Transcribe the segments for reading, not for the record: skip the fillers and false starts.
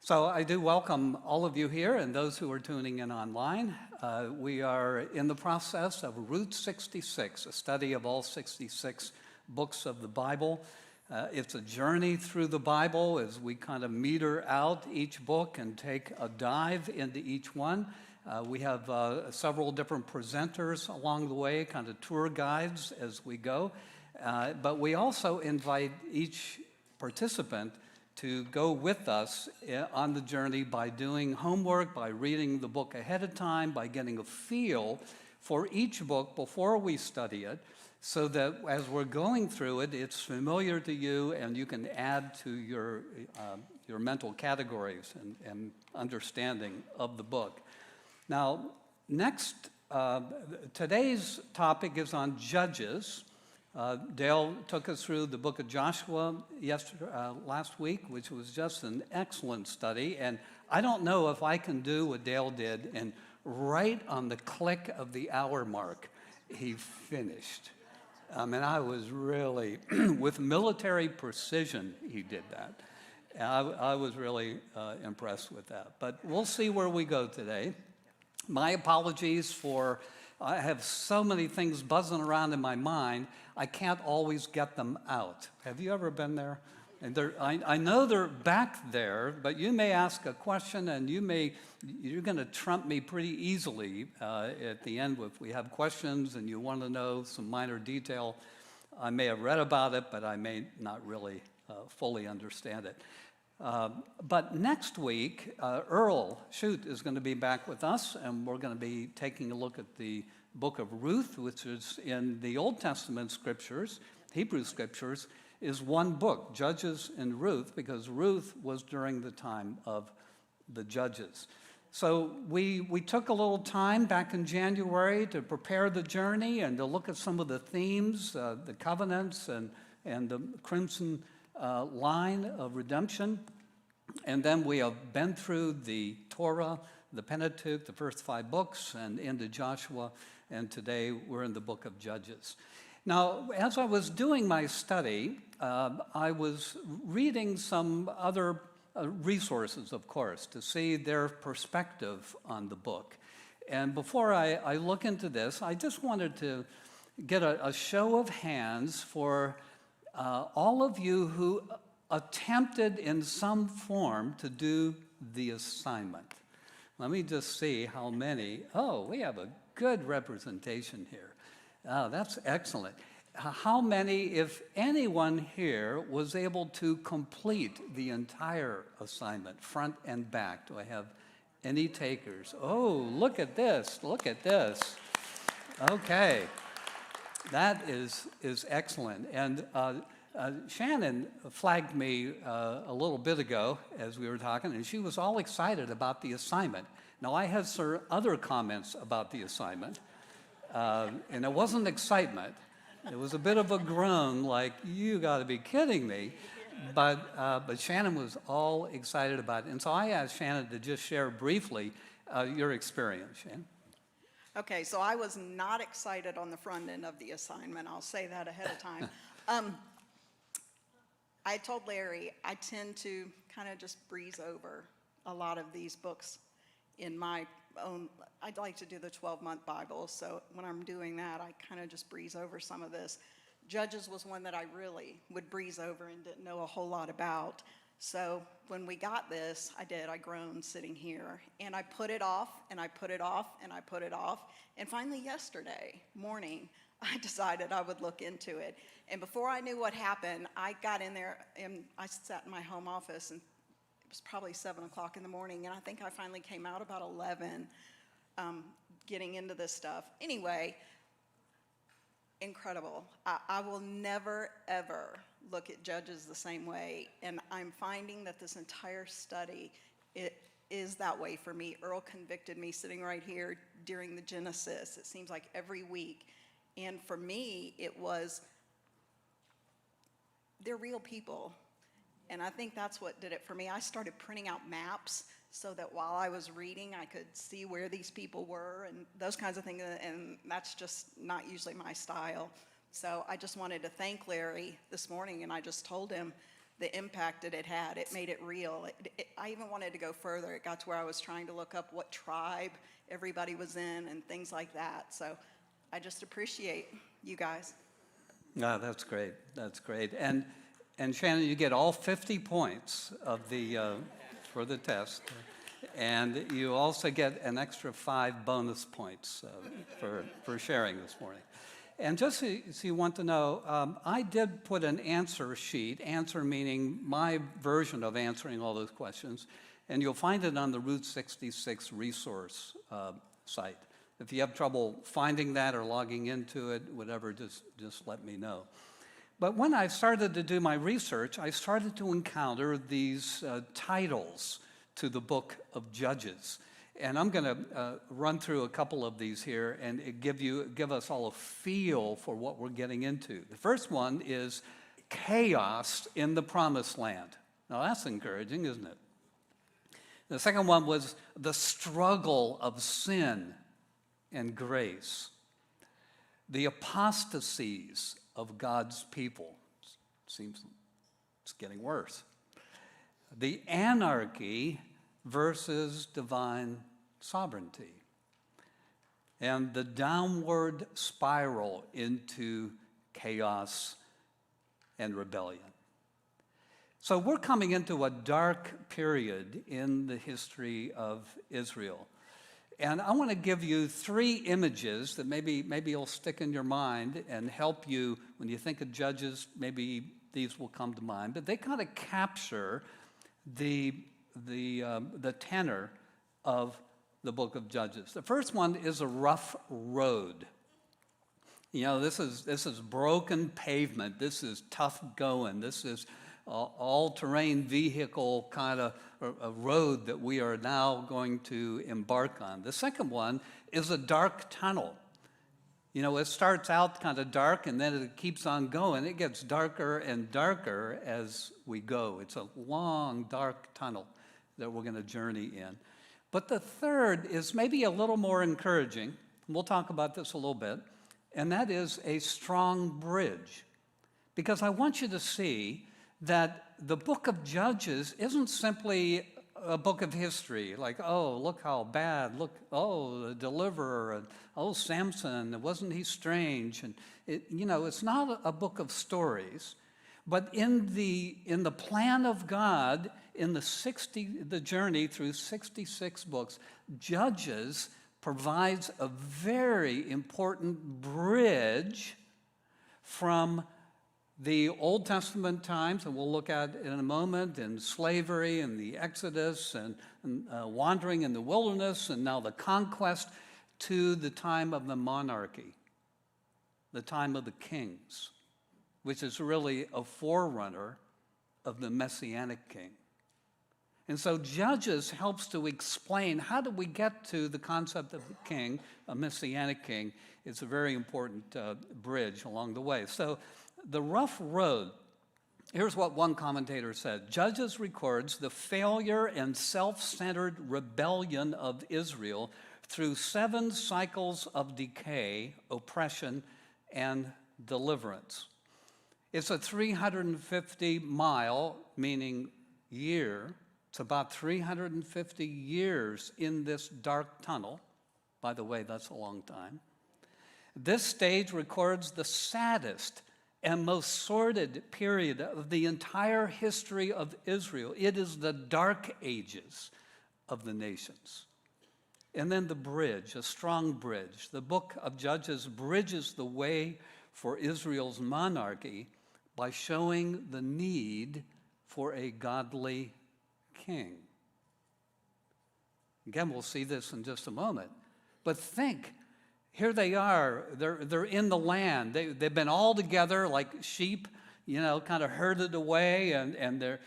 So I do welcome all of you here and those who are tuning in online. We are in the process of Route 66, a study of all 66 books of the Bible. It's a journey through the Bible as we kind of meter out each book and take a dive into each one. We have several different presenters along the way, kind of tour guides as we go. But we also invite each participant to go with us on the journey by doing homework, by reading the book ahead of time, by getting a feel for each book before we study it, so that as we're going through it, it's familiar to you and you can add to your mental categories and understanding of the book. Now, today's topic is on Judges. Dale took us through the book of Joshua last week, which was just an excellent study. And I don't know if I can do what Dale did, and right on the click of the hour mark, he finished. I mean, I was really, with military precision, he did that. I was really impressed with that. But we'll see where we go today. My apologies for, I have so many things buzzing around in my mind, I can't always get them out. Have you ever been there? And I know they're back there, but you may ask a question and you're going to trump me pretty easily at the end if we have questions and you want to know some minor detail. I may have read about it, but I may not really fully understand it. But next week, Earl Shute is going to be back with us, and we're going to be taking a look at the book of Ruth, which is in the Old Testament scriptures, Hebrew scriptures, is one book, Judges and Ruth, because Ruth was during the time of the Judges. So we took a little time back in January to prepare the journey and to look at some of the themes, the covenants and the crimson line of redemption. And then we have been through the Torah, the Pentateuch, the first 5 books, and into Joshua, and today we're in the book of Judges. Now, as I was doing my study, I was reading some other resources, of course, to see their perspective on the book. And before I look into this, I just wanted to get a show of hands for all of you who attempted in some form to do the assignment. Let me just see how many. Oh, we have a good representation here. Oh, that's excellent. How many, if anyone here, was able to complete the entire assignment, front and back? Do I have any takers? Oh, look at this. Look at this. Okay. That is excellent. And Shannon flagged me a little bit ago as we were talking, and she was all excited about the assignment. Now, I had some other comments about the assignment, and it wasn't excitement. It was a bit of a groan, like, you got to be kidding me. But Shannon was all excited about it. And so I asked Shannon to just share briefly your experience, Shannon. Okay, so I was not excited on the front end of the assignment. I'll say that ahead of time. I told Larry I tend to kind of just breeze over a lot of these books in my own. I'd like to do the 12-month Bible, so when I'm doing that, I kind of just breeze over some of this. Judges was one that I really would breeze over and didn't know a whole lot about. So when we got this, I groaned sitting here, and I put it off, and I put it off, and I put it off, and finally yesterday morning, I decided I would look into it. And before I knew what happened, I got in there, and I sat in my home office, and it was probably 7 o'clock in the morning, and I think I finally came out about 11, getting into this stuff. Anyway, incredible. I will never, ever look at Judges the same way, and I'm finding that this entire study, it is that way for me. Earl convicted me sitting right here during the Genesis. It seems like every week. And for me, it was, they're real people. And I think that's what did it for me. I started printing out maps so that while I was reading, I could see where these people were and those kinds of things. And that's just not usually my style. So I just wanted to thank Larry this morning, and I just told him, the impact that it had. It made it real. I even wanted to go further. It got to where I was trying to look up what tribe everybody was in and things like that. So I just appreciate you guys. No, that's great. That's great. And Shannon, you get all 50 points of the for the test, and you also get an extra 5 bonus points for sharing this morning. And just so you want to know, I did put an answer sheet, answer meaning my version of answering all those questions, and you'll find it on the Route 66 resource site. If you have trouble finding that or logging into it, whatever, just let me know. But when I started to do my research, I started to encounter these titles to the book of Judges. And I'm going to run through a couple of these here and give us all a feel for what we're getting into. The first one is chaos in the promised land. Now that's encouraging, isn't it? The second one was the struggle of sin and grace. The apostasies of God's people. Seems it's getting worse. The anarchy versus divine sovereignty. And the downward spiral into chaos and rebellion. So we're coming into a dark period in the history of Israel. And I want to give you 3 images that maybe you'll stick in your mind and help you when you think of Judges. Maybe these will come to mind. But they kind of capture the tenor of the book of Judges. The first one is a rough road. You know, this is broken pavement. This is tough going. This is all-terrain vehicle kind of a road that we are now going to embark on. The second one is a dark tunnel. You know, it starts out kind of dark and then it keeps on going. It gets darker and darker as we go. It's a long, dark tunnel that we're going to journey in. But the third is maybe a little more encouraging. We'll talk about this a little bit. And that is a strong bridge. Because I want you to see that the book of Judges isn't simply a book of history, like, oh, look how bad, look, oh, the deliverer, and oh, Samson, wasn't he strange? And it's not a book of stories, but in the plan of God, in the journey through 66 books, Judges provides a very important bridge from the Old Testament times, and we'll look at in a moment, and slavery and the Exodus and wandering in the wilderness and now the conquest, to the time of the monarchy, the time of the kings, which is really a forerunner of the Messianic king. And so Judges helps to explain how do we get to the concept of a king, a Messianic king. It's a very important bridge along the way. So the rough road, here's what one commentator said. Judges records the failure and self-centered rebellion of Israel through 7 cycles of decay, oppression, and deliverance. It's a 350-mile, meaning year. It's about 350 years in this dark tunnel. By the way, that's a long time. This stage records the saddest and most sordid period of the entire history of Israel. It is the dark ages of the nations. And then the bridge, a strong bridge. The book of Judges bridges the way for Israel's monarchy by showing the need for a godly king. Again, we'll see this in just a moment. But think, here they are, they're in the land. They've been all together like sheep, kind of herded away, and they're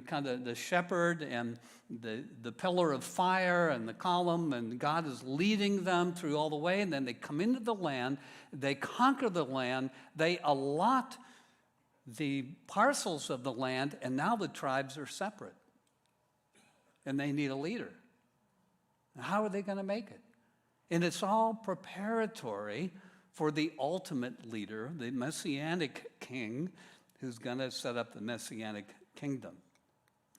kind of the shepherd and the pillar of fire and the column, and God is leading them through all the way, and then they come into the land, they conquer the land, they allot the parcels of the land, and now the tribes are separate. And they need a leader. How are they going to make it? And it's all preparatory for the ultimate leader, the Messianic king, who's going to set up the Messianic kingdom.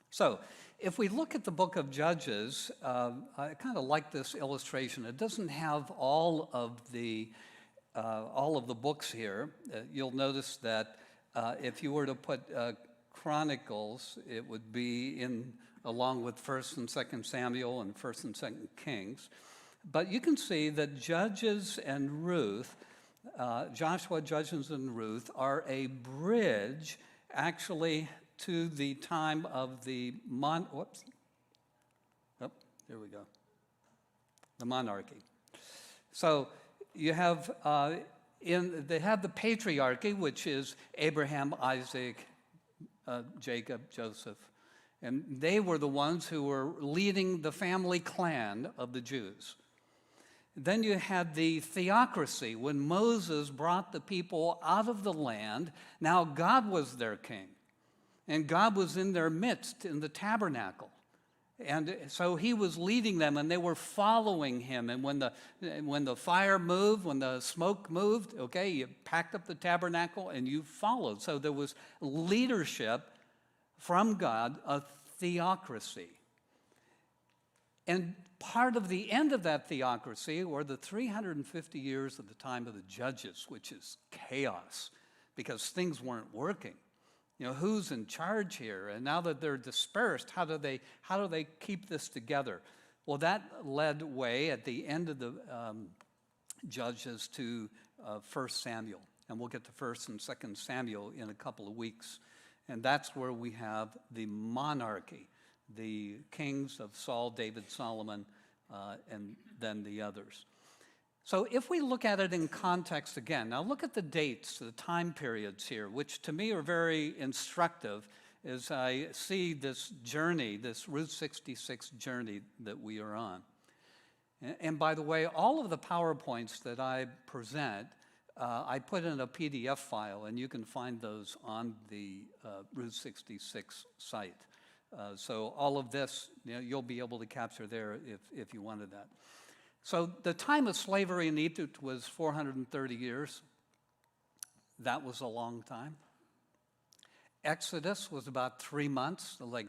So if we look at the book of Judges, I kind of like this illustration. It doesn't have all of the books here. You'll notice that if you were to put Chronicles, it would be in along with 1st and 2nd Samuel and 1st and 2nd Kings. But you can see that Judges and Ruth, Joshua, Judges, and Ruth are a bridge actually to the time of the the monarchy. So you have they have the patriarchy, which is Abraham, Isaac, Jacob, Joseph, and they were the ones who were leading the family clan of the Jews. Then you had the theocracy when Moses brought the people out of the land. Now God was their king, and God was in their midst in the tabernacle. And so he was leading them, and they were following him. And when the fire moved, when the smoke moved, okay, you packed up the tabernacle and you followed. So there was leadership from God, a theocracy. And part of the end of that theocracy were the 350 years of the time of the judges, which is chaos because things weren't working. You know, who's in charge here? And now that they're dispersed, how do they keep this together? Well, that led way at the end of the Judges to 1 Samuel. And we'll get to 1st and 2nd Samuel in a couple of weeks. And that's where we have the monarchy, the kings of Saul, David, Solomon, and then the others. So if we look at it in context again, now look at the dates, the time periods here, which to me are very instructive as I see this journey, this Route 66 journey that we are on. And by the way, all of the PowerPoints that I present, I put in a PDF file, and you can find those on the Route 66 site. So all of this, you know, you'll be able to capture there if you wanted that. So the time of slavery in Egypt was 430 years. That was a long time. Exodus was about 3 months. Like,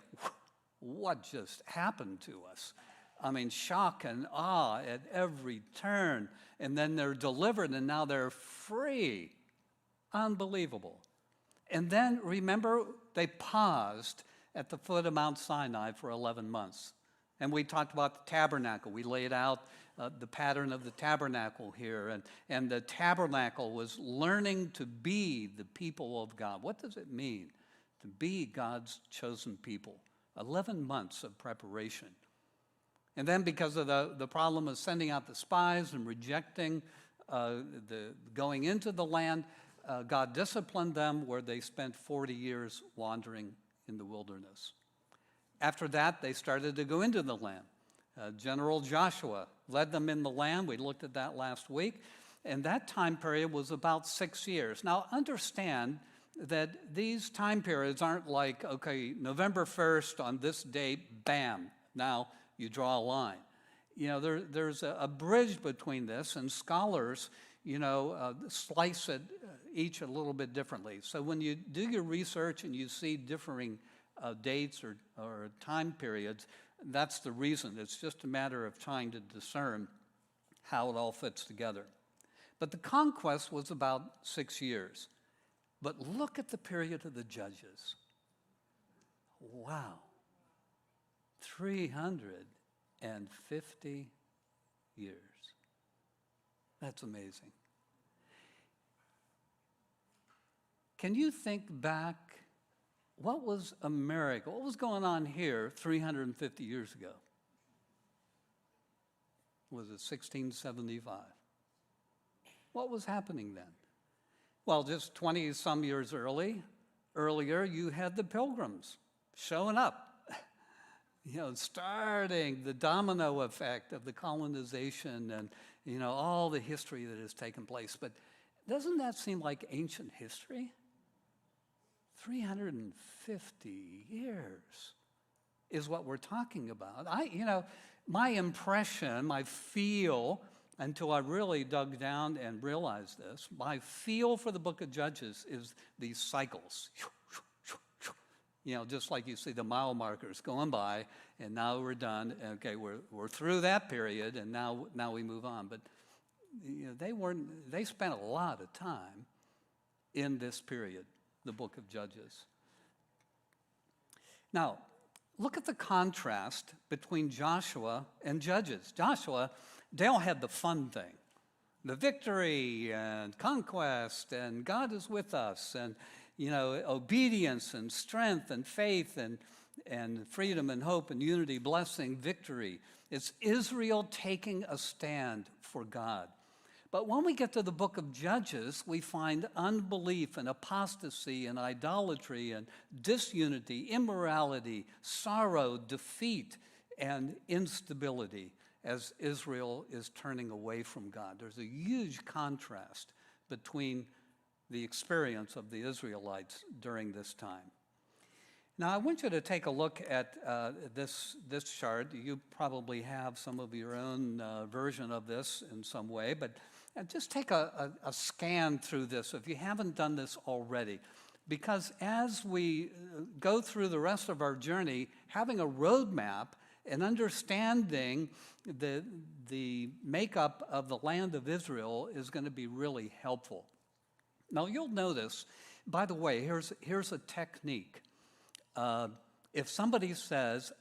what just happened to us? I mean, shock and awe at every turn. And then they're delivered, and now they're free. Unbelievable. And then, remember, they paused at the foot of Mount Sinai for 11 months. And we talked about the tabernacle. We laid out the pattern of the tabernacle here. And the tabernacle was learning to be the people of God. What does it mean to be God's chosen people? 11 months of preparation. And then because of the problem of sending out the spies and rejecting the going into the land, God disciplined them where they spent 40 years wandering in the wilderness. After that, they started to go into the land. General Joshua led them in the land. We looked at that last week. And that time period was about 6 years. Now, understand that these time periods aren't like, okay, November 1st on this date, bam, now you draw a line. You know, there's a bridge between this, and scholars, you know, slice it each a little bit differently. So when you do your research and you see differing dates or time periods, that's the reason. It's just a matter of trying to discern how it all fits together. But the conquest was about 6 years. But look at the period of the judges. Wow. 350 years. That's amazing. Can you think back? What was America? What was going on here 350 years ago? Was it 1675? What was happening then? Well, just 20-some years earlier, you had the Pilgrims showing up, you know, starting the domino effect of the colonization and, you know, all the history that has taken place. But doesn't that seem like ancient history? 350 years is what we're talking about. My impression, my feel, until I really dug down and realized this, my feel for the book of Judges is these cycles. Just like you see the mile markers going by, and now we're done. Okay, we're through that period, and now we move on. But they spent a lot of time in this period, the book of Judges. Now, look at the contrast between Joshua and Judges. Joshua, they all had the fun thing, the victory and conquest, and God is with us, and obedience and strength and faith and freedom and hope and unity, blessing, victory. It's Israel taking a stand for God. But when we get to the book of Judges, we find unbelief and apostasy and idolatry and disunity, immorality, sorrow, defeat, and instability as Israel is turning away from God. There's a huge contrast between the experience of the Israelites during this time. Now, I want you to take a look at this chart. You probably have some of your own version of this in some way, but just take a scan through this if you haven't done this already. Because as we go through the rest of our journey, having a roadmap and understanding the makeup of the land of Israel is going to be really helpful. Now, you'll notice, by the way, here's a technique. If somebody says,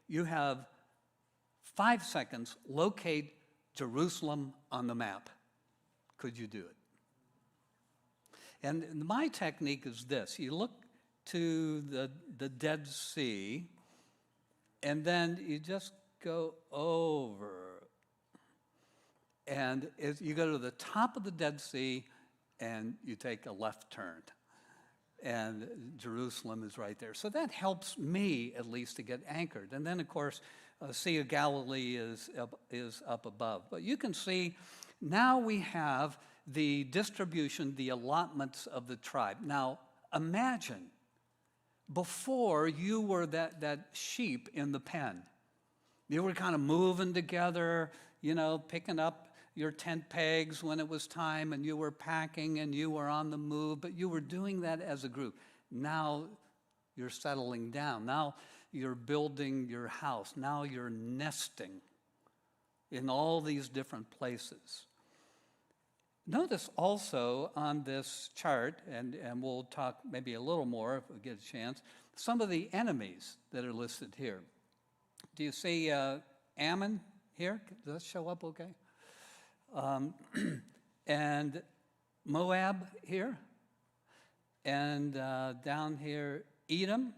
you have 5 seconds, locate Jerusalem on the map. Could you do it? And my technique is this. You look to the Dead Sea, and then you just go over. And you go to the top of the Dead Sea, and you take a left turn. And Jerusalem is right there. So that helps me, at least, to get anchored. And then, of course, Sea of Galilee is up above. But you can see now we have the distribution, the allotments of the tribe. Now, imagine before you were that sheep in the pen. You were kind of moving together, picking up your tent pegs when it was time, and you were packing and you were on the move, but you were doing that as a group. Now you're settling down. Now you're building your house. Now you're nesting in all these different places. Notice also on this chart, and we'll talk maybe a little more if we get a chance, some of the enemies that are listed here. Do you see Ammon here? Does that show up okay? And Moab here, and down here, Edom.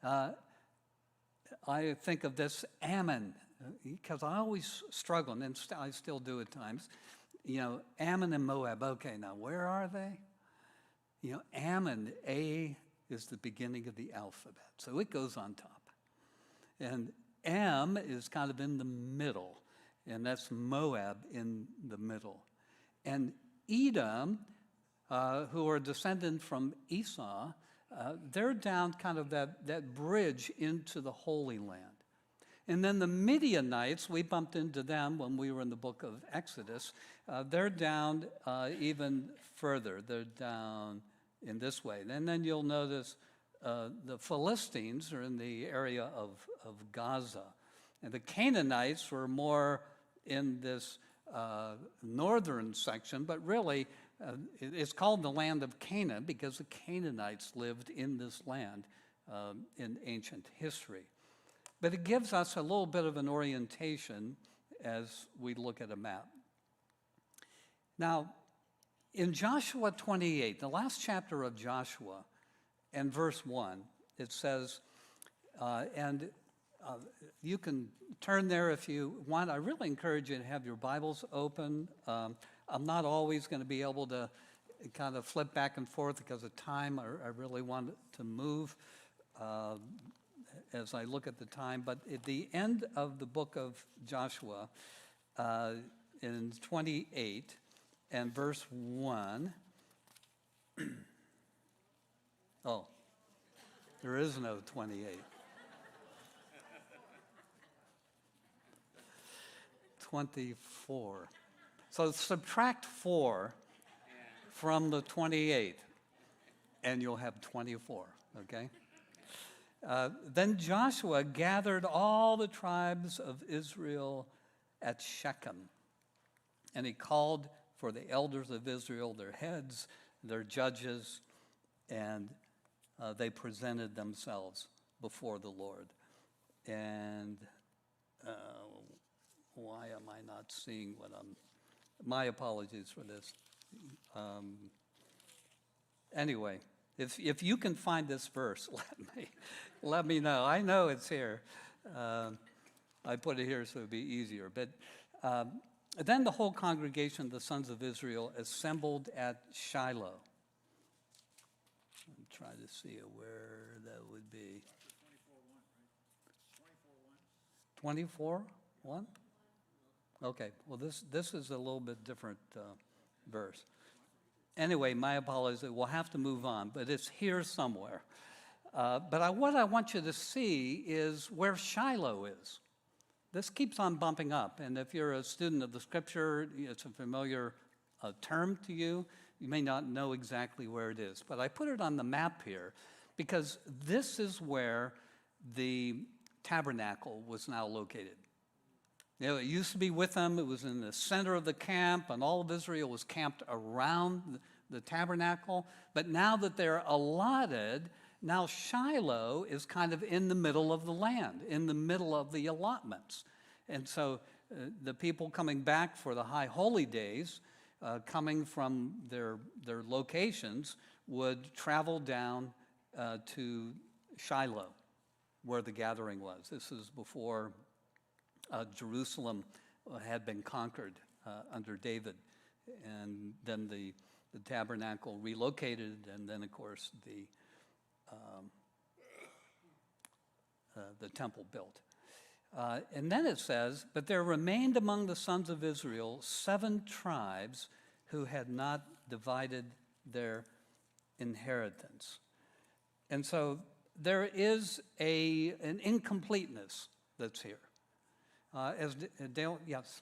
I think of this Ammon, because I always struggle, and I still do at times. Ammon and Moab, okay, now where are they? Ammon, A is the beginning of the alphabet, so it goes on top. And M is kind of in the middle. And that's Moab in the middle. And Edom, who are descended from Esau, they're down kind of that bridge into the Holy Land. And then the Midianites, we bumped into them when we were in the book of Exodus. They're down even further. They're down in this way. And then you'll notice the Philistines are in the area of Gaza. And the Canaanites were more in this northern section, but really it's called the land of Canaan because the Canaanites lived in this land in ancient history. But it gives us a little bit of an orientation as we look at a map. Now, in Joshua 28, the last chapter of Joshua, and verse 1, it says, you can turn there if you want. I really encourage you to have your Bibles open. I'm not always going to be able to kind of flip back and forth because of time. I really want to move as I look at the time. But at the end of the book of Joshua, in 28 and verse 1, oh, there is no 28. 24. So subtract 4 from the 28, and you'll have 24. okay? Then Joshua gathered all the tribes of Israel at Shechem, and he called for the elders of Israel, their heads, their judges, and they presented themselves before the Lord. And why am I not seeing what my apologies for this. Anyway, if you can find this verse, let me know. I know it's here. I put it here so it'd be easier. But then the whole congregation of the sons of Israel assembled at Shiloh. I'm trying to see where that would be. 24:1? Okay, well, this is a little bit different verse. Anyway, my apologies, we'll have to move on, but it's here somewhere. But what I want you to see is where Shiloh is. This keeps on bumping up, and if you're a student of the Scripture, it's a familiar term to you. You may not know exactly where it is, but I put it on the map here because this is where the tabernacle was now located. You know, it used to be with them. It was in the center of the camp, and all of Israel was camped around the tabernacle. But now that they're allotted, now Shiloh is kind of in the middle of the land, in the middle of the allotments. And so the people coming back for the high holy days, coming from their locations, would travel down to Shiloh, where the gathering was. This is before Jerusalem had been conquered under David, and then the tabernacle relocated, and then, of course, the temple built. And then it says, but there remained among the sons of Israel 7 tribes who had not divided their inheritance. And so there is an incompleteness that's here. As Dale, yes?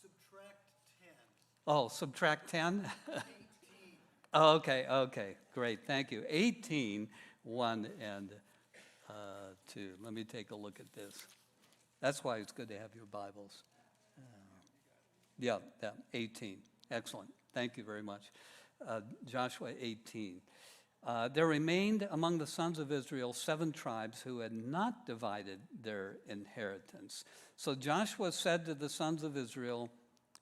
Subtract 10. Oh, subtract 10? 18. Oh, okay, great, thank you. 18, 1 and 2. Let me take a look at this. That's why it's good to have your Bibles. Yeah, 18. Excellent. Thank you very much. Joshua 18. There remained among the sons of Israel 7 tribes who had not divided their inheritance. So Joshua said to the sons of Israel,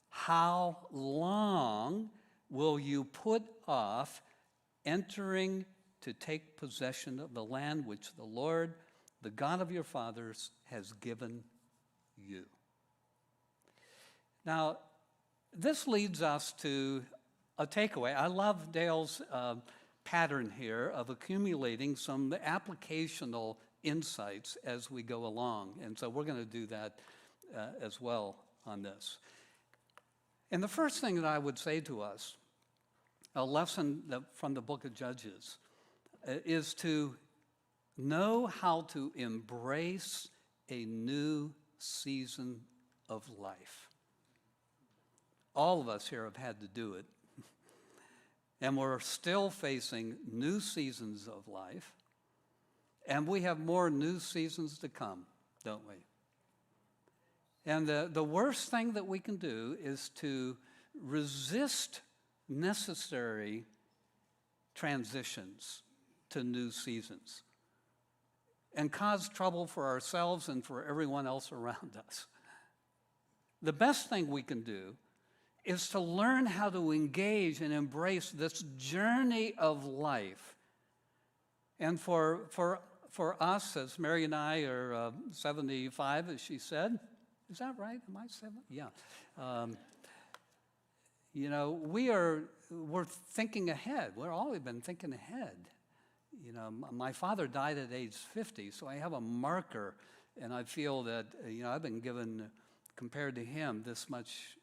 how long will you put off entering to take possession of the land which the Lord, the God of your fathers, has given you? Now, this leads us to a takeaway. I love Dale's pattern here of accumulating some applicational insights as we go along. And so we're going to do that as well on this. And the first thing that I would say to us, a lesson from the book of Judges, is to know how to embrace a new season of life. All of us here have had to do it. And we're still facing new seasons of life. And we have more new seasons to come, don't we? And the worst thing that we can do is to resist necessary transitions to new seasons and cause trouble for ourselves and for everyone else around us. The best thing we can do is to learn how to engage and embrace this journey of life. And for us, as Mary and I are 75, as she said, is that right? Am I 7? Yeah. You know, we're thinking ahead. We've always been thinking ahead. You know, my father died at age 50, so I have a marker, and I feel that, you know, I've been given, compared to him, this much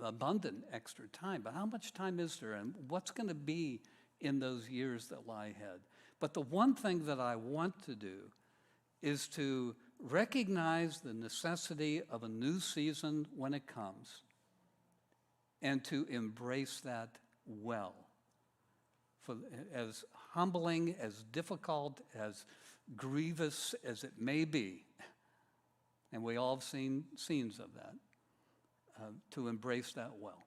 abundant extra time. But how much time is there, and what's going to be in those years that lie ahead? But the one thing that I want to do is to recognize the necessity of a new season when it comes and to embrace that well. For as humbling, as difficult, as grievous as it may be, and we all have seen scenes of that, to embrace that well.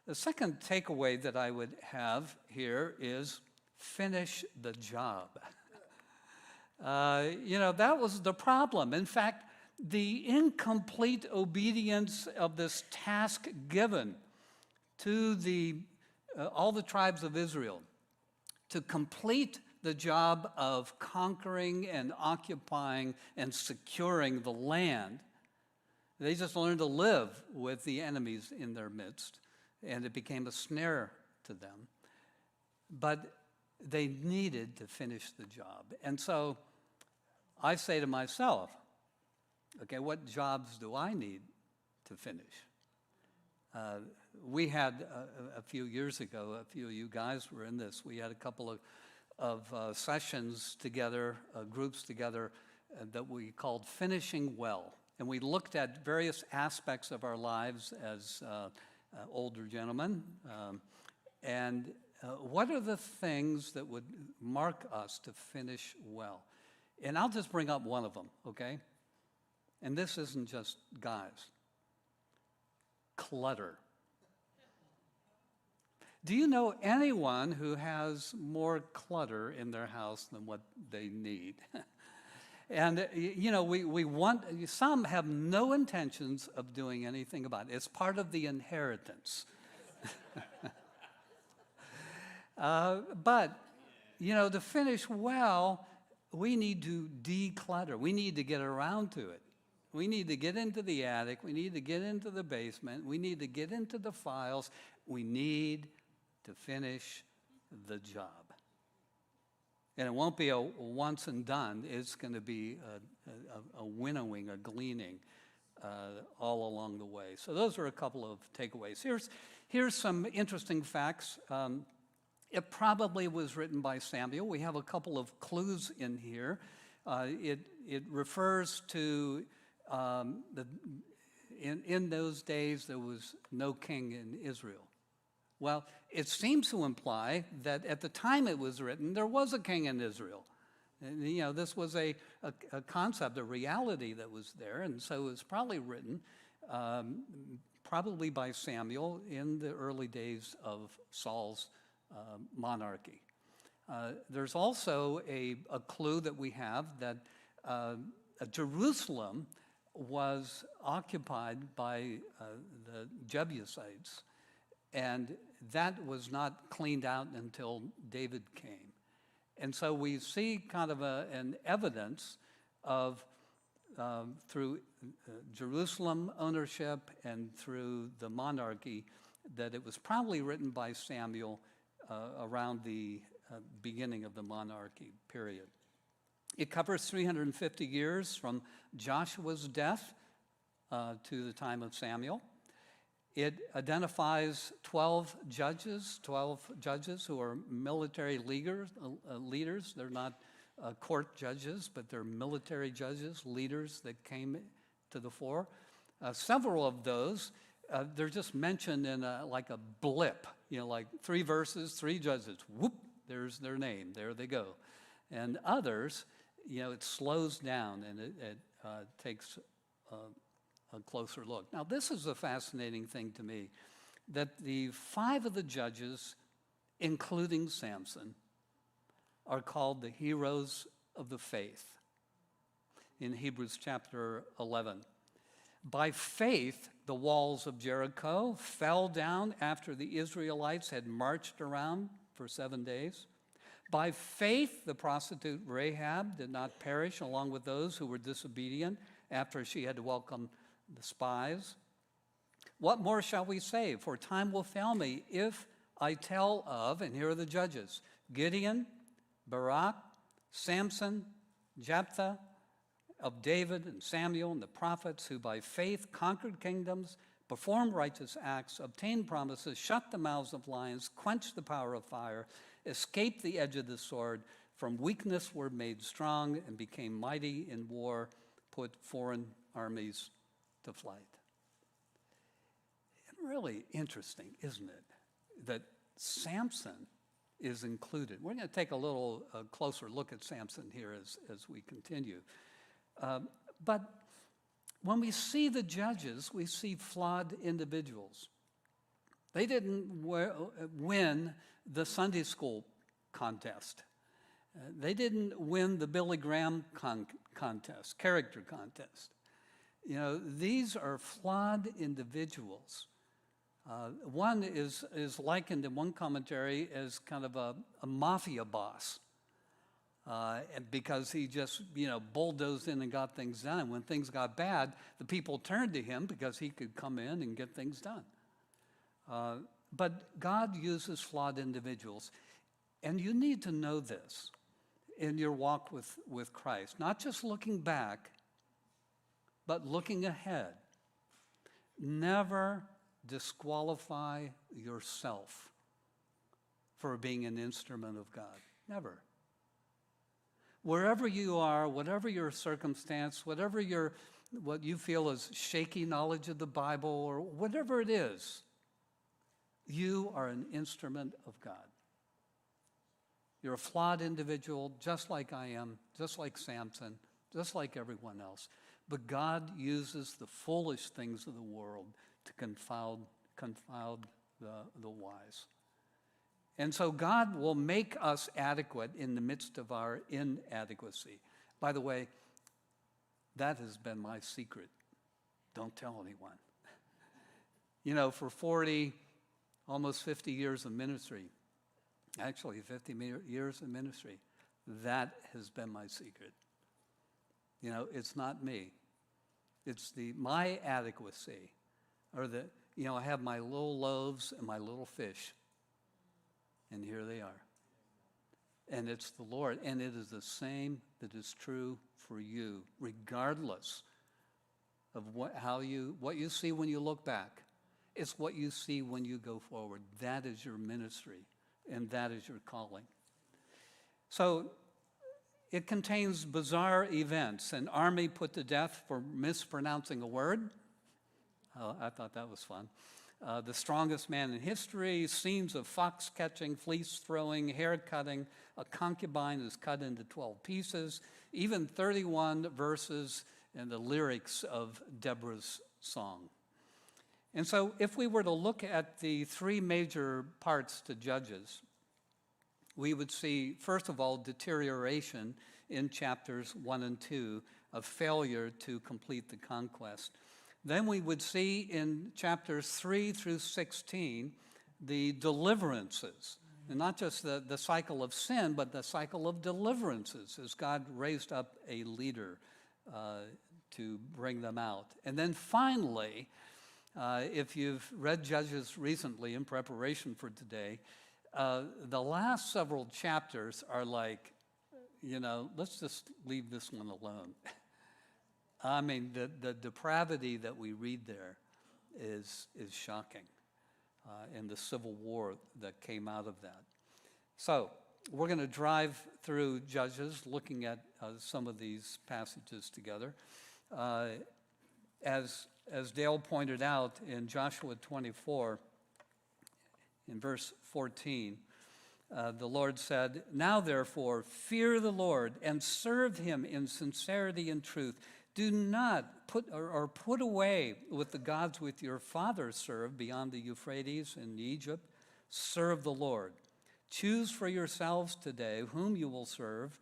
The second takeaway that I would have here is finish the job. That was the problem. In fact, the incomplete obedience of this task given to all the tribes of Israel to complete the job of conquering and occupying and securing the land. They just learned to live with the enemies in their midst, and it became a snare to them. But they needed to finish the job. And so I say to myself, okay, what jobs do I need to finish? We had a few years ago, a few of you guys were in this, we had a couple of sessions together, groups together that we called Finishing Well. And we looked at various aspects of our lives as older gentlemen. And what are the things that would mark us to finish well? And I'll just bring up one of them, okay? And this isn't just guys. Clutter. Do you know anyone who has more clutter in their house than what they need? And, we want, some have no intentions of doing anything about it. It's part of the inheritance. But, to finish well, we need to declutter. We need to get around to it. We need to get into the attic. We need to get into the basement. We need to get into the files. We need to finish the job. And it won't be a once and done. It's going to be a winnowing, a gleaning all along the way. So those are a couple of takeaways. Here's some interesting facts. It probably was written by Samuel. We have a couple of clues in here. It refers to in those days there was no king in Israel. Well, it seems to imply that at the time it was written, there was a king in Israel. And, this was a concept, a reality that was there, and so it was probably written probably by Samuel in the early days of Saul's monarchy. There's also a clue that we have that Jerusalem was occupied by the Jebusites, and that was not cleaned out until David came. And so we see kind of an evidence of, through Jerusalem ownership and through the monarchy, that it was probably written by Samuel around the beginning of the monarchy period. It covers 350 years from Joshua's death to the time of Samuel. It identifies 12 judges who are military leaders. They're not court judges, but they're military judges, leaders that came to the fore. Several of those, they're just mentioned in like a blip, like 3 verses, 3 judges. Whoop, there's their name. There they go. And others, it slows down and it takes a closer look. Now, this is a fascinating thing to me, that the 5 of the judges, including Samson, are called the heroes of the faith in Hebrews chapter 11. By faith, the walls of Jericho fell down after the Israelites had marched around for 7 days. By faith, the prostitute Rahab did not perish along with those who were disobedient after she had welcomed the spies. What more shall we say? For time will fail me if I tell of, and here are the judges, Gideon, Barak, Samson, Jephthah, of David and Samuel and the prophets, who by faith conquered kingdoms, performed righteous acts, obtained promises, shut the mouths of lions, quenched the power of fire, escaped the edge of the sword, from weakness were made strong, and became mighty in war, put foreign armies to flight. Really interesting, isn't it, that Samson is included. We're going to take a little closer look at Samson here as we continue. But when we see the judges, we see flawed individuals. They didn't win the Sunday school contest. They didn't win the Billy Graham contest, character contest. You know, these are flawed individuals. One is likened in one commentary as kind of a mafia boss. Because he just, bulldozed in and got things done. When things got bad, the people turned to him because he could come in and get things done. But God uses flawed individuals. And you need to know this in your walk with Christ. Not just looking back, but looking ahead. Never disqualify yourself for being an instrument of God. Never. Wherever you are, whatever your circumstance, what you feel is shaky knowledge of the Bible, or whatever it is, you are an instrument of God. You're a flawed individual, just like I am, just like Samson, just like everyone else. But God uses the foolish things of the world to confound the wise. And so God will make us adequate in the midst of our inadequacy. By the way, that has been my secret. Don't tell anyone. For 40, almost 50 years of ministry, actually 50 years of ministry, that has been my secret. It's not me. It's my adequacy, or I have my little loaves and my little fish. And here they are. And it's the Lord. And it is the same that is true for you, regardless of what you see when you look back. It's what you see when you go forward. That is your ministry, and that is your calling. So it contains bizarre events. An army put to death for mispronouncing a word. Oh, I thought that was fun. The strongest man in history, scenes of fox catching, fleece throwing, hair cutting. A concubine is cut into 12 pieces. Even 31 verses in the lyrics of Deborah's song. And so if we were to look at the three major parts to Judges, we would see, first of all, deterioration in chapters 1 and 2 of failure to complete the conquest. Then we would see in chapters 3 through 16 the deliverances, and not just the cycle of sin, but the cycle of deliverances as God raised up a leader to bring them out. And then finally, if you've read Judges recently in preparation for today, the last several chapters are like, let's just leave this one alone. I mean, the depravity that we read there is shocking, and the civil war that came out of that. So we're going to drive through Judges, looking at some of these passages together. As Dale pointed out in Joshua 24, in verse 14, the Lord said, "Now therefore fear the Lord and serve him in sincerity and truth. Do not put away with the gods which your fathers served beyond the Euphrates in Egypt. Serve the Lord. Choose for yourselves today whom you will serve.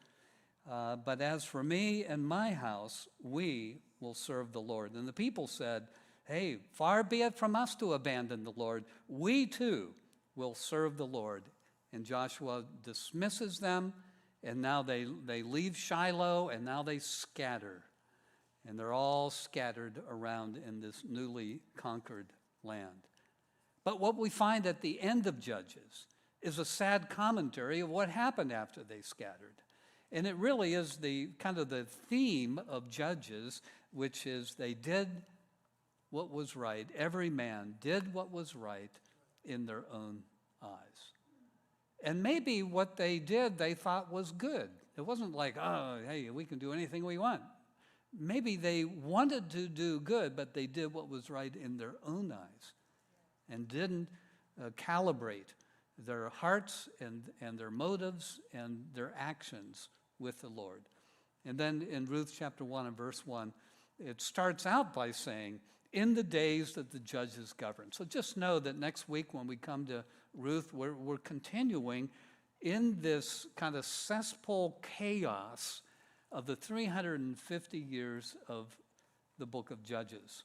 But as for me and my house, we will serve the Lord." And the people said, "Hey, far be it from us to abandon the Lord. We too will serve the Lord." And Joshua dismisses them, and now they leave Shiloh, and now they scatter. And they're all scattered around in this newly conquered land. But what we find at the end of Judges is a sad commentary of what happened after they scattered. And it really is the kind of the theme of Judges, which is they did what was right. Every man did what was right in their own eyes. And maybe what they did they thought was good. It wasn't like, oh, hey, we can do anything we want. Maybe they wanted to do good, but they did what was right in their own eyes and didn't calibrate their hearts and their motives and their actions with the Lord. And then in Ruth chapter 1 and verse 1, it starts out by saying, in the days that the judges govern. So just know that next week when we come to Ruth, we're continuing in this kind of cesspool chaos of the 350 years of the book of Judges.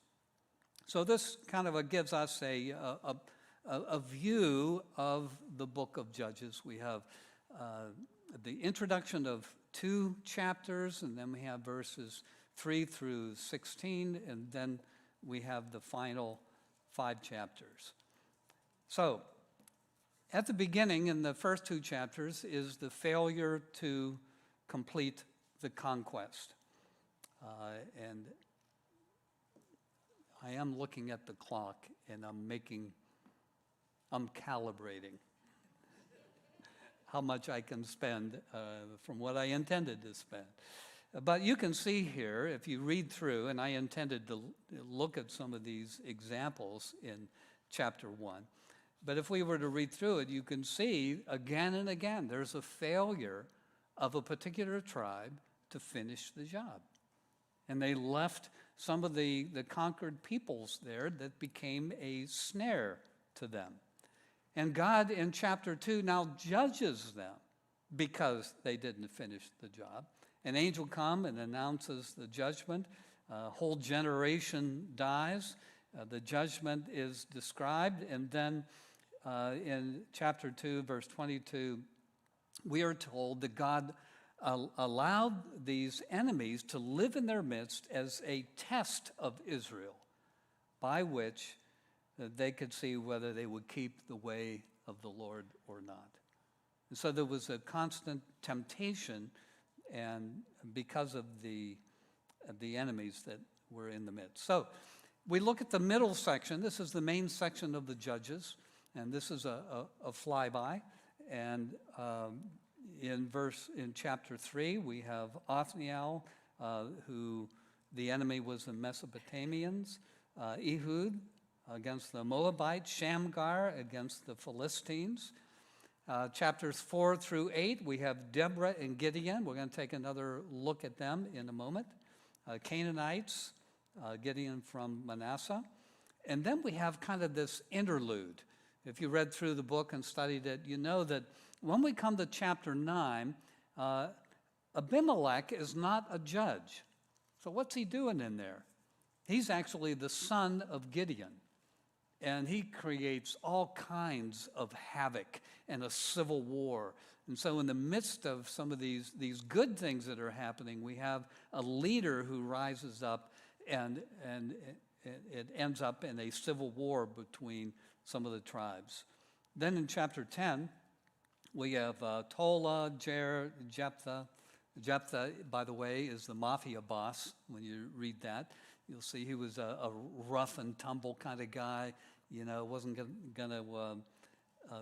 So this kind of gives us a view of the book of Judges. We have the introduction of 2 chapters, and then we have verses 3 through 16, and then we have the final 5 chapters. So, at the beginning, in the first 2 chapters, is the failure to complete the conquest. And I am looking at the clock, and I'm calibrating how much I can spend from what I intended to spend. But you can see here, if you read through, and I intended to look at some of these examples in chapter 1, but if we were to read through it, you can see again and again, there's a failure of a particular tribe to finish the job. And they left some of the conquered peoples there that became a snare to them. And God in chapter 2 now judges them because they didn't finish the job. An angel comes and announces the judgment. A whole generation dies. The judgment is described. And then in chapter 2, verse 22, we are told that God allowed these enemies to live in their midst as a test of Israel, by which they could see whether they would keep the way of the Lord or not. And so there was a constant temptation, and because of the enemies that were in the midst. So we look at the middle section. This is the main section of the Judges, and this is a flyby. And in chapter 3, we have Othniel, who the enemy was the Mesopotamians, Ehud against the Moabites, Shamgar against the Philistines. Chapters 4 through 8, we have Deborah and Gideon. We're going to take another look at them in a moment. Canaanites, Gideon from Manasseh. And then we have kind of this interlude. If you read through the book and studied it, you know that when we come to chapter 9, Abimelech is not a judge. So what's he doing in there? He's actually the son of Gideon. And he creates all kinds of havoc and a civil war. And so in the midst of some of these good things that are happening, we have a leader who rises up, and it ends up in a civil war between some of the tribes. Then in chapter 10, we have Tola, Jer, Jephthah. Jephthah, by the way, is the mafia boss. When you read that, you'll see he was a rough and tumble kind of guy, wasn't going to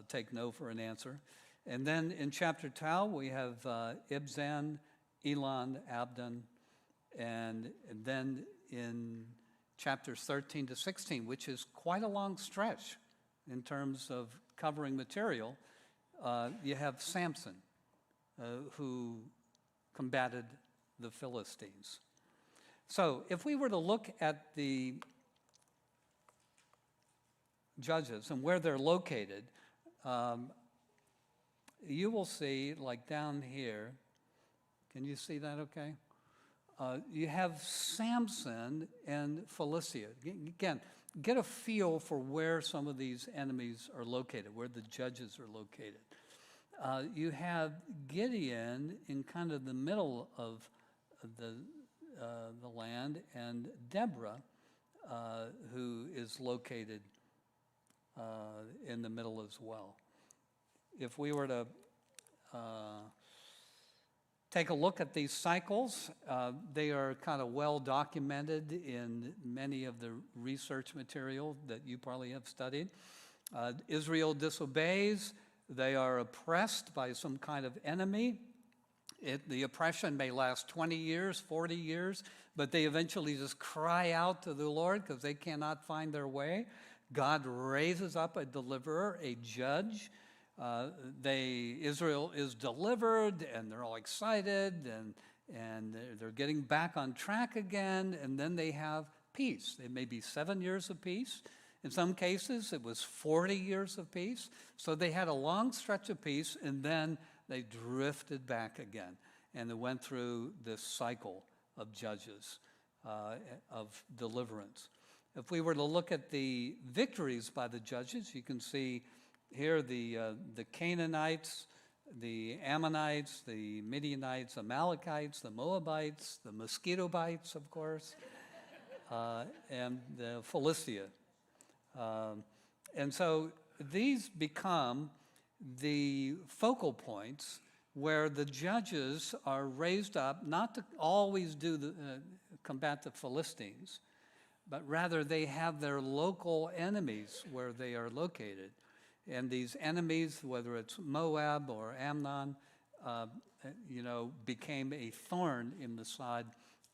take no for an answer. And then in chapter 12, we have Ibzan, Elon, Abdon, and then in chapters 13 to 16, which is quite a long stretch in terms of covering material, you have Samson, who combated the Philistines. So if we were to look at the Judges and where they're located, you will see, like down here, can you see that okay? You have Samson and Philistia. Again, get a feel for where some of these enemies are located, where the judges are located. You have Gideon in kind of the middle of the land, and Deborah, who is located in the middle as well. If we were to take a look at these cycles, they are kind of well documented in many of the research material that you probably have studied. Israel disobeys. They are oppressed by some kind of enemy. The oppression may last 20 years, 40 years, but they eventually just cry out to the Lord because they cannot find their way. God raises up a deliverer, a judge, Israel is delivered, and they're all excited, and they're getting back on track again, and then they have peace. It may be 7 years of peace. In some cases, it was 40 years of peace. So they had a long stretch of peace, and then they drifted back again. And they went through this cycle of judges, of deliverance. If we were to look at the victories by the judges, you can see here the Canaanites, the Ammonites, the Midianites, Amalekites, the Moabites, the mosquito bites, of course, and the Philistia. And so these become the focal points where the judges are raised up not to always combat the Philistines, but rather they have their local enemies where they are located. And these enemies, whether it's Moab or Ammon, became a thorn in the side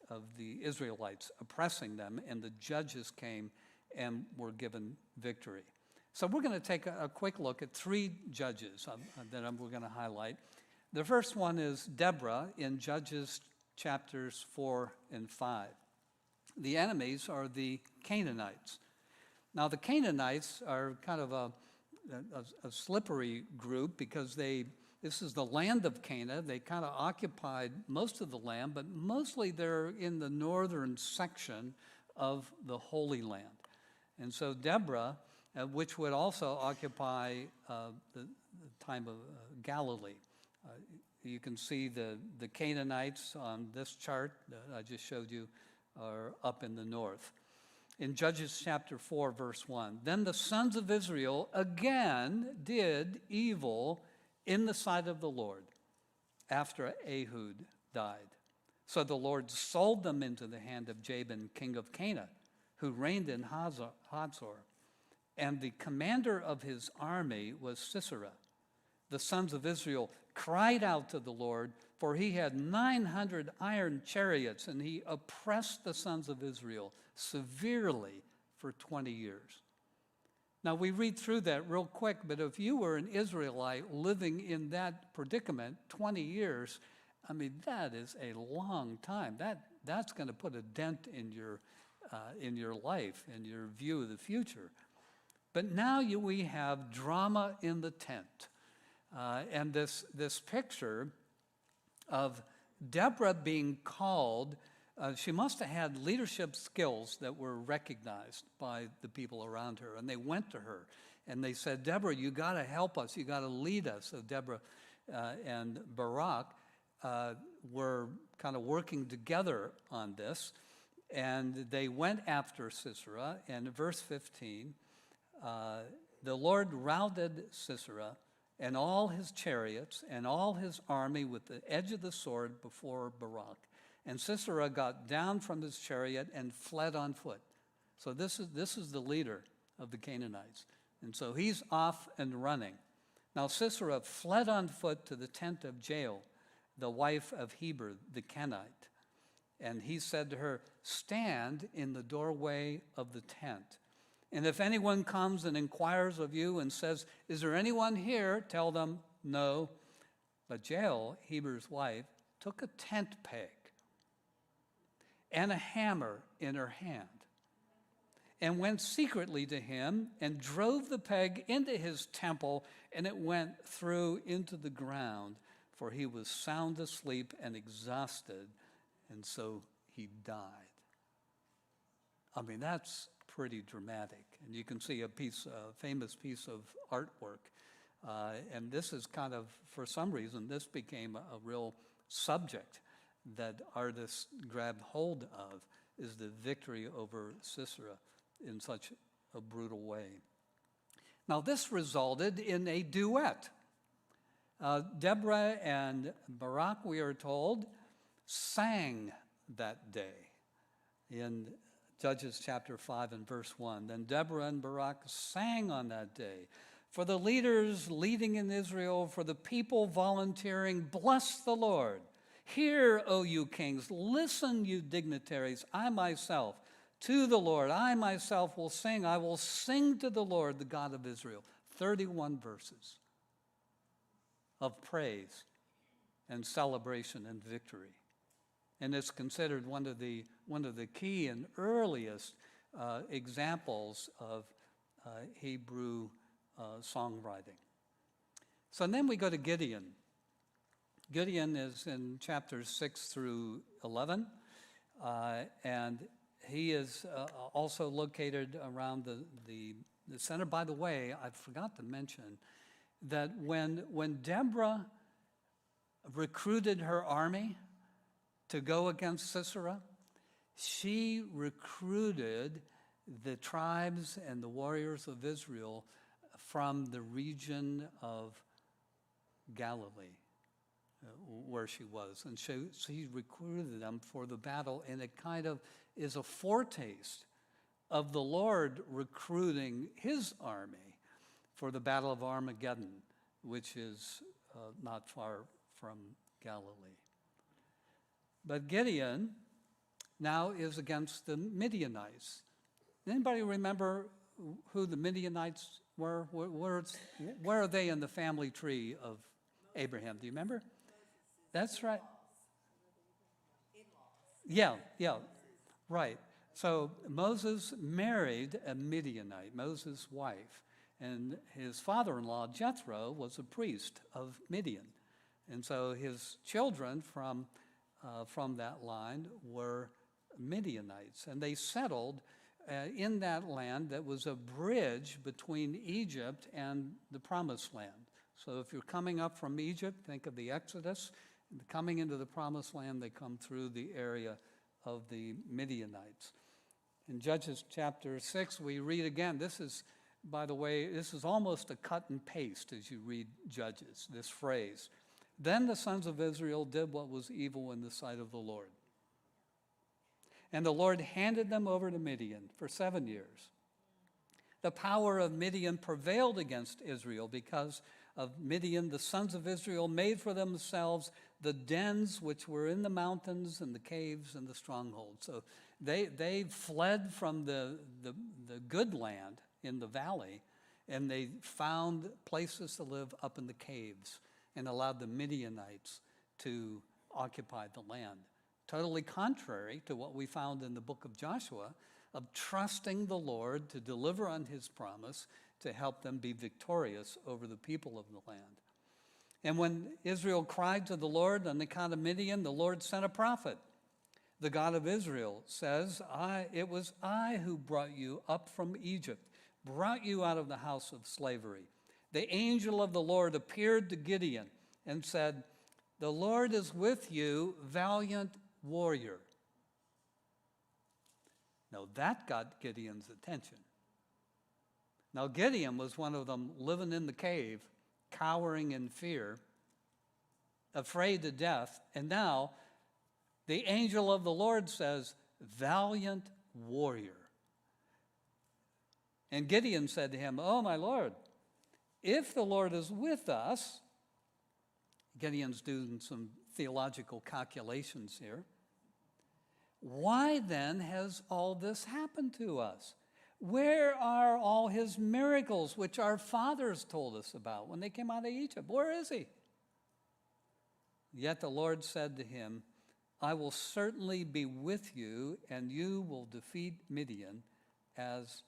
of the Israelites, oppressing them, and the judges came and were given victory. So we're going to take a quick look at 3 judges that we're going to highlight. The first one is Deborah in Judges chapters 4 and 5. The enemies are the Canaanites. Now the Canaanites are kind of a slippery group because this is the land of Canaan. They kind of occupied most of the land, but mostly they're in the northern section of the Holy Land. And so Deborah, which would also occupy the time of Galilee. You can see the Canaanites on this chart that I just showed you are up in the north. In Judges chapter 4, verse 1, then the sons of Israel again did evil in the sight of the Lord after Ehud died. So the Lord sold them into the hand of Jabin, king of Canaan, who reigned in Hazor. And the commander of his army was Sisera. The sons of Israel cried out to the Lord, for he had 900 iron chariots, and he oppressed the sons of Israel severely for 20 years. Now, we read through that real quick, but if you were an Israelite living in that predicament 20 years, I mean, that is a long time. That's going to put a dent in your life, in your view of the future. But now we have drama in the tent. And this picture of Deborah being called, she must have had leadership skills that were recognized by the people around her. And they went to her and they said, Deborah, you got to help us. You got to lead us. So Deborah and Barak were kind of working together on this. And they went after Sisera. And in verse 15, the Lord routed Sisera and all his chariots and all his army with the edge of the sword before Barak. And Sisera got down from his chariot and fled on foot. So this is the leader of the Canaanites. And so he's off and running. Now Sisera fled on foot to the tent of Jael, the wife of Heber the Kenite. And he said to her, stand in the doorway of the tent. And if anyone comes and inquires of you and says, is there anyone here? Tell them, no. But Jael, Heber's wife, took a tent peg and a hammer in her hand and went secretly to him and drove the peg into his temple, and it went through into the ground, for he was sound asleep and exhausted, and so he died. I mean, that's pretty dramatic. And you can see a famous piece of artwork. And this is kind of, for some reason, this became a real subject that artists grabbed hold of, is the victory over Sisera in such a brutal way. Now, this resulted in a duet. Deborah and Barak, we are told, sang that day in Judges chapter 5 and verse 1. Then Deborah and Barak sang on that day. For the leaders leading in Israel, for the people volunteering, bless the Lord. Hear, O you kings, listen, you dignitaries, I myself, to the Lord, I myself will sing. I will sing to the Lord, the God of Israel. 31 verses. of praise and celebration and victory. And it's considered one of the key and earliest examples of Hebrew songwriting. So then we go to Gideon. Gideon is in chapters 6 through 11, and he is also located around the center. By the way, I forgot to mention that when Deborah recruited her army to go against Sisera, she recruited the tribes and the warriors of Israel from the region of Galilee, where she was. And she recruited them for the battle, and it kind of is a foretaste of the Lord recruiting his army for the Battle of Armageddon, which is not far from Galilee. But Gideon now is against the Midianites. Anybody remember who the Midianites were? Where are they in the family tree of Abraham? Do you remember? That's right. Yeah, right. So Moses married a Midianite, Moses' wife, and his father-in-law, Jethro, was a priest of Midian. And so his children from that line were Midianites, and they settled in that land that was a bridge between Egypt and the Promised Land. So if you're coming up from Egypt, think of the Exodus. Coming into the Promised Land, they come through the area of the Midianites. In Judges chapter 6, we read again, this is, by the way, this is almost a cut and paste as you read Judges, this phrase. Then the sons of Israel did what was evil in the sight of the Lord. And the Lord handed them over to Midian for 7 years. The power of Midian prevailed against Israel. Because of Midian, the sons of Israel made for themselves the dens which were in the mountains and the caves and the strongholds. So they fled from the good land in the valley, and they found places to live up in the caves and allowed the Midianites to occupy the land. Totally contrary to what we found in the book of Joshua, of trusting the Lord to deliver on his promise to help them be victorious over the people of the land. And when Israel cried to the Lord on account of Midian, the Lord sent a prophet. The God of Israel says, it was I who brought you up from Egypt, brought you out of the house of slavery. The angel of the Lord appeared to Gideon and said, the Lord is with you, valiant warrior. Now that got Gideon's attention. Now Gideon was one of them living in the cave, cowering in fear, afraid to death, and now the angel of the Lord says, valiant warrior. And Gideon said to him, oh my Lord, if the Lord is with us, Gideon's doing some theological calculations here, why then has all this happened to us? Where are all his miracles which our fathers told us about when they came out of Egypt? Where is he? Yet the Lord said to him, I will certainly be with you, and you will defeat Midian as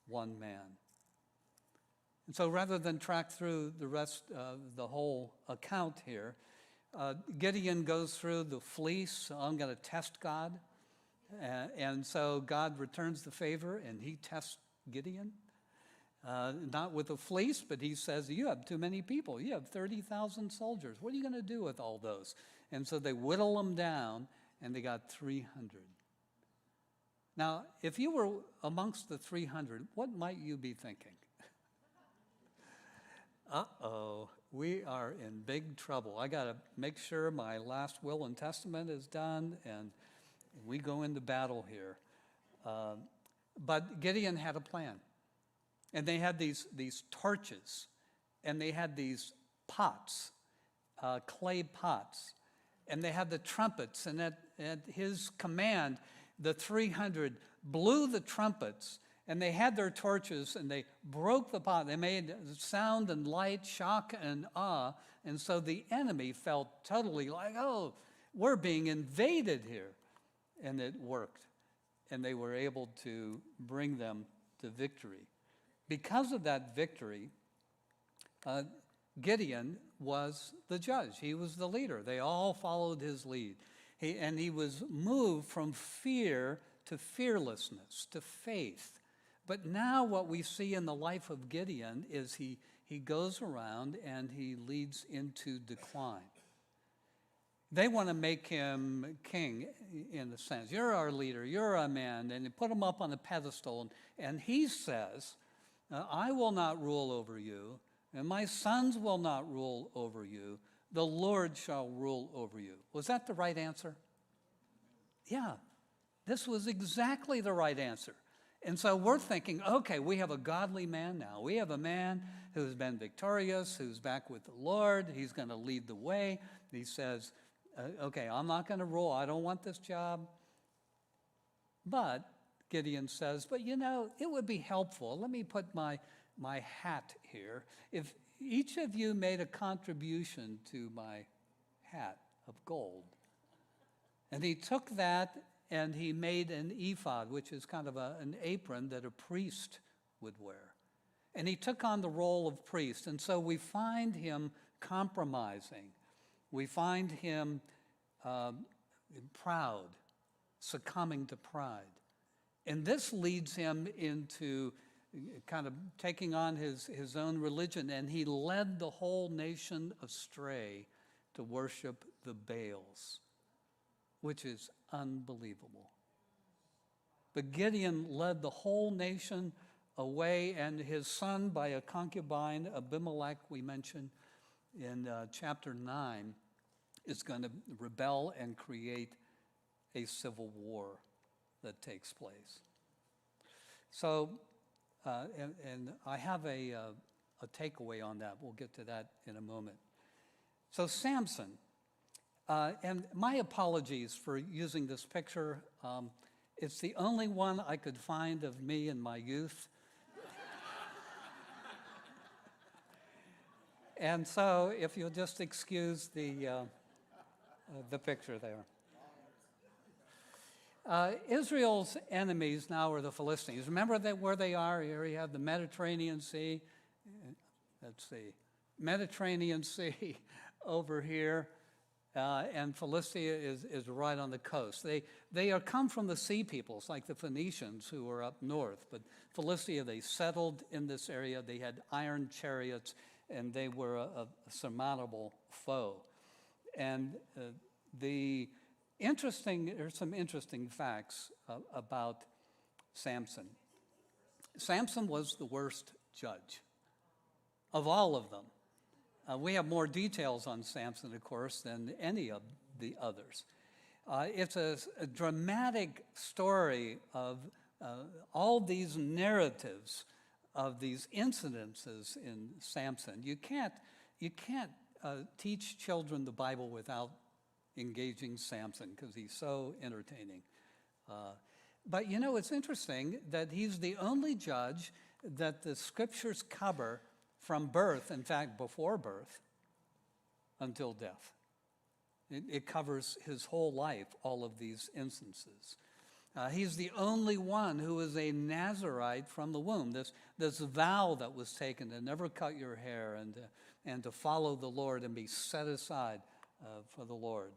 one man. And so rather than track through the rest of the whole account here, Gideon goes through the fleece. I'm going to test God. And so God returns the favor, and he tests Gideon. Not with a fleece, but he says, you have too many people. You have 30,000 soldiers. What are you going to do with all those? And so they whittle them down, and they got 300. Now, if you were amongst the 300, what might you be thinking? Uh-oh, we are in big trouble. I got to make sure my last will and testament is done, and we go into battle here. But Gideon had a plan. And they had these torches, and they had these pots, clay pots, and they had the trumpets, and at his command, the 300 blew the trumpets, and they had their torches, and they broke the pot. They made sound and light, shock and awe, And so the enemy felt totally like, oh, we're being invaded here. And it worked. And they were able to bring them to victory. Because of that victory, Gideon was the judge. He was the leader. They all followed his lead. He was moved from fear to fearlessness, to faith. But now what we see in the life of Gideon is he goes around and he leads into decline. They want to make him king, in a sense. You're our leader, you're our man, and they put him up on a pedestal. And he says, I will not rule over you, and my sons will not rule over you. The Lord shall rule over you. Was that the right answer? Yeah, this was exactly the right answer. And so we're thinking, okay, we have a godly man now. We have a man who's been victorious, who's back with the Lord. He's going to lead the way. He says, okay, I'm not going to rule. I don't want this job. But Gideon says, but it would be helpful. Let me put my hat here. If each of you made a contribution to my hat of gold. And he took that and he made an ephod, which is kind of an apron that a priest would wear. And he took on the role of priest. And so we find him compromising. We find him proud, succumbing to pride. And this leads him into kind of taking on his own religion, and he led the whole nation astray to worship the Baals, which is unbelievable. But Gideon led the whole nation away, and his son, by a concubine, Abimelech, we mentioned in chapter 9, is going to rebel and create a civil war that takes place. So, and I have a takeaway on that. We'll get to that in a moment. So Samson, and my apologies for using this picture. It's the only one I could find of me in my youth. And so if you'll just excuse the picture there. Israel's enemies now are the Philistines. Remember where they are? Here you have the Mediterranean Sea. Let's see. Mediterranean Sea over here. And Philistia is right on the coast. They are come from the sea peoples, like the Phoenicians who were up north. But Philistia, they settled in this area. They had iron chariots, and they were a surmountable foe. And there's some interesting facts about Samson. Samson was the worst judge of all of them. We have more details on Samson, of course, than any of the others. It's a dramatic story of all these narratives of these incidences in Samson. You can't teach children the Bible without engaging Samson, because he's so entertaining. But it's interesting that he's the only judge that the scriptures cover from birth, in fact, before birth, until death. It covers his whole life, all of these instances. He's the only one who is a Nazirite from the womb. This vow that was taken to never cut your hair and to follow the Lord and be set aside for the Lord.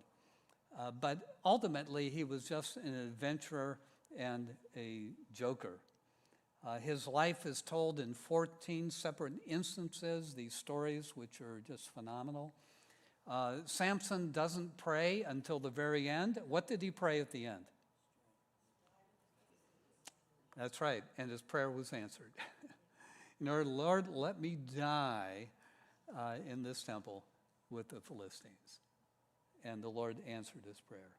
But ultimately, he was just an adventurer and a joker. His life is told in 14 separate instances, these stories, which are just phenomenal. Samson doesn't pray until the very end. What did he pray at the end? That's right, and his prayer was answered. Lord, let me die in this temple with the Philistines. And the Lord answered his prayer.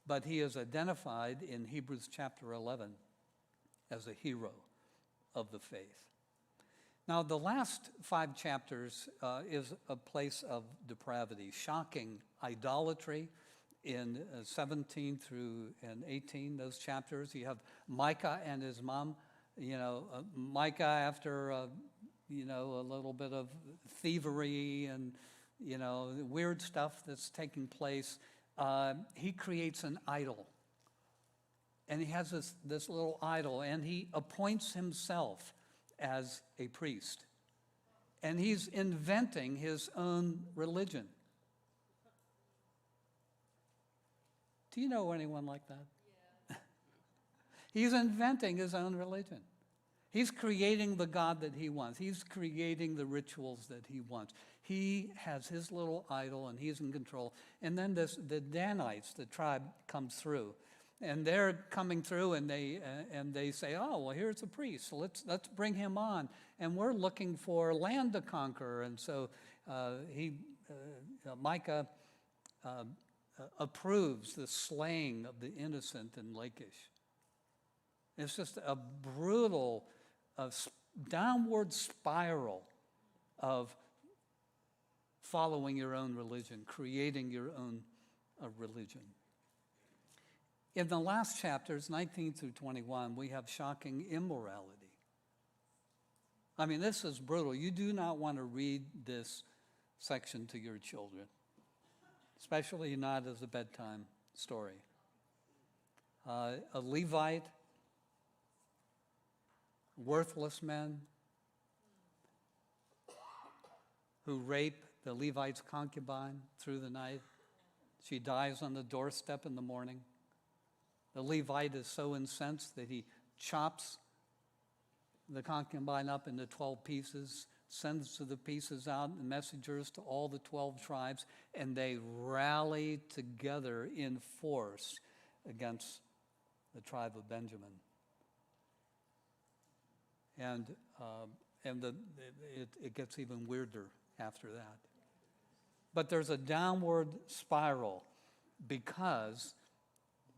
But he is identified in Hebrews chapter 11 as a hero of the faith. Now, the last 5 chapters is a place of depravity, shocking idolatry in 17 through and 18, those chapters. You have Micah and his mom. Micah, after a little bit of thievery and the weird stuff that's taking place, he creates an idol. And he has this little idol, and he appoints himself as a priest. And he's inventing his own religion. Do you know anyone like that? Yeah. He's inventing his own religion. He's creating the God that he wants. He's creating the rituals that he wants. He has his little idol, and he's in control. And then the Danites, the tribe, comes through. And they're coming through, and they say, oh, well, here's a priest, so let's bring him on. And we're looking for land to conquer. And so Micah approves the slaying of the innocent in Lachish. It's just a brutal, downward spiral of following your own religion, creating your own religion. In the last chapters, 19 through 21, we have shocking immorality. I mean, this is brutal. You do not want to read this section to your children, especially not as a bedtime story. A Levite, worthless men who rape the Levite's concubine through the night. She dies on the doorstep in the morning. The Levite is so incensed that he chops the concubine up into 12 pieces, sends the pieces out, messengers to all the 12 tribes, and they rally together in force against the tribe of Benjamin. And it gets even weirder after that. But there's a downward spiral because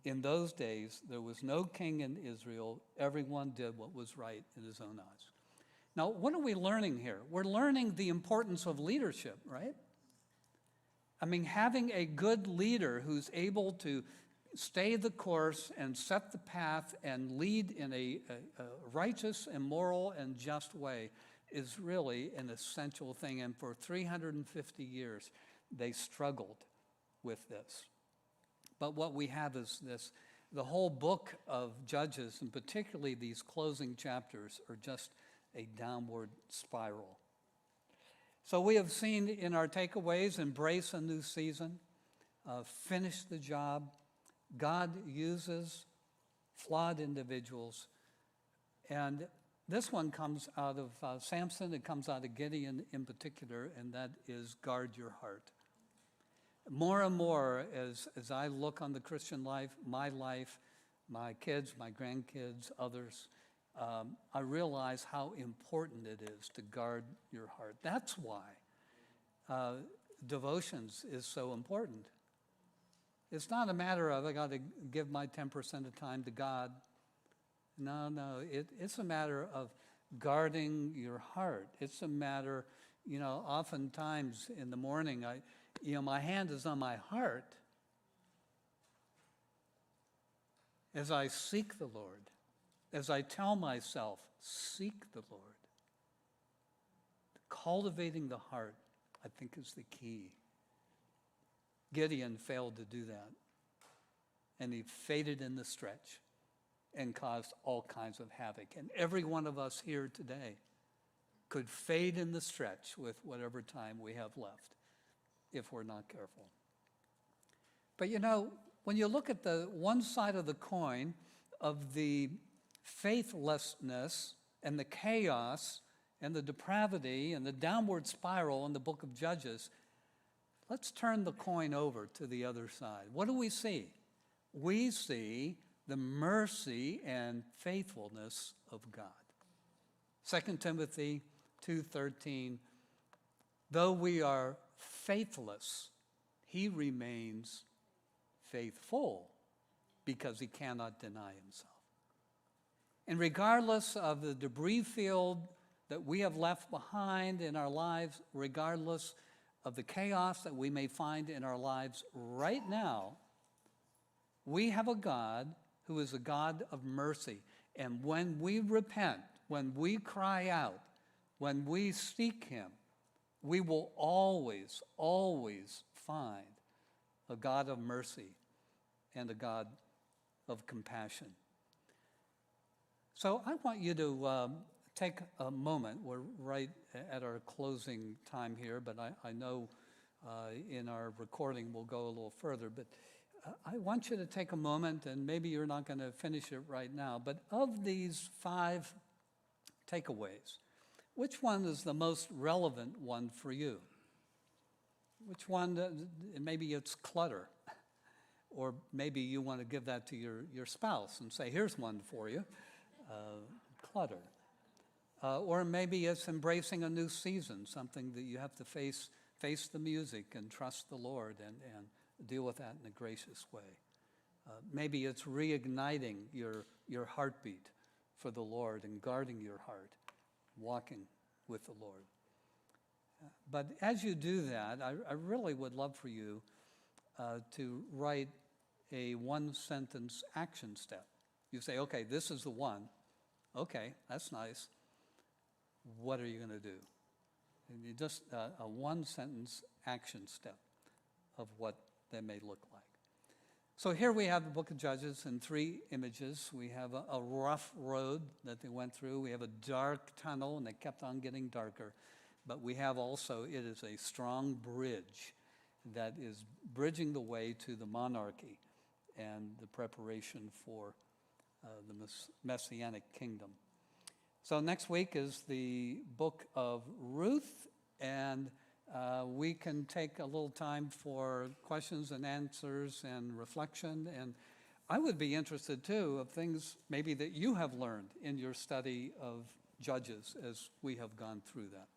in those days, there was no king in Israel. Everyone did what was right in his own eyes. Now, what are we learning here? We're learning the importance of leadership, right? I mean, having a good leader who's able to stay the course and set the path and lead in a righteous and moral and just way is really an essential thing. And for 350 years, they struggled with this. But what we have is this. The whole book of Judges, and particularly these closing chapters, are just a downward spiral. So we have seen in our takeaways, embrace a new season, finish the job. God uses flawed individuals. And this one comes out of Samson, it comes out of Gideon in particular, and that is guard your heart. More and more, as I look on the Christian life, my kids, my grandkids, others, I realize how important it is to guard your heart. That's why devotions is so important. It's not a matter of I got to give my 10% of time to God. No, it's a matter of guarding your heart. It's a matter, oftentimes in the morning, my hand is on my heart as I seek the Lord, as I tell myself, seek the Lord. Cultivating the heart, I think, is the key. Gideon failed to do that, and he faded in the stretch and caused all kinds of havoc. And every one of us here today could fade in the stretch with whatever time we have left, if we're not careful. But when you look at the one side of the coin of the faithlessness and the chaos and the depravity and the downward spiral in the book of Judges, let's turn the coin over to the other side. What do we see? We see the mercy and faithfulness of God. 2 Timothy 2:13, though we are faithless, he remains faithful because he cannot deny himself. And regardless of the debris field that we have left behind in our lives, regardless of the chaos that we may find in our lives right now, we have a God who is a God of mercy. And when we repent, when we cry out, when we seek him, we will always, always find a God of mercy and a God of compassion. So I want you to take a moment. We're right at our closing time here, but I know in our recording we'll go a little further. But I want you to take a moment, and maybe you're not going to finish it right now, but of these 5 takeaways, which one is the most relevant one for you? Which one, maybe it's clutter, or maybe you want to give that to your spouse and say, here's one for you, clutter. Or maybe it's embracing a new season, something that you have to face the music and trust the Lord and deal with that in a gracious way. Maybe it's reigniting your heartbeat for the Lord and guarding your heart, walking with the Lord. But as you do that, I really would love for you to write a 1-sentence action step. You say, okay, this is the one. Okay, that's nice. What are you going to do? And you just a 1-sentence action step of what they may look like. So here we have the book of Judges in 3 images. We have a rough road that they went through. We have a dark tunnel, and they kept on getting darker. But we have also, it is a strong bridge that is bridging the way to the monarchy and the preparation for the Messianic kingdom. So next week is the book of Ruth, and we can take a little time for questions and answers and reflection. And I would be interested, too, of things maybe that you have learned in your study of Judges as we have gone through that.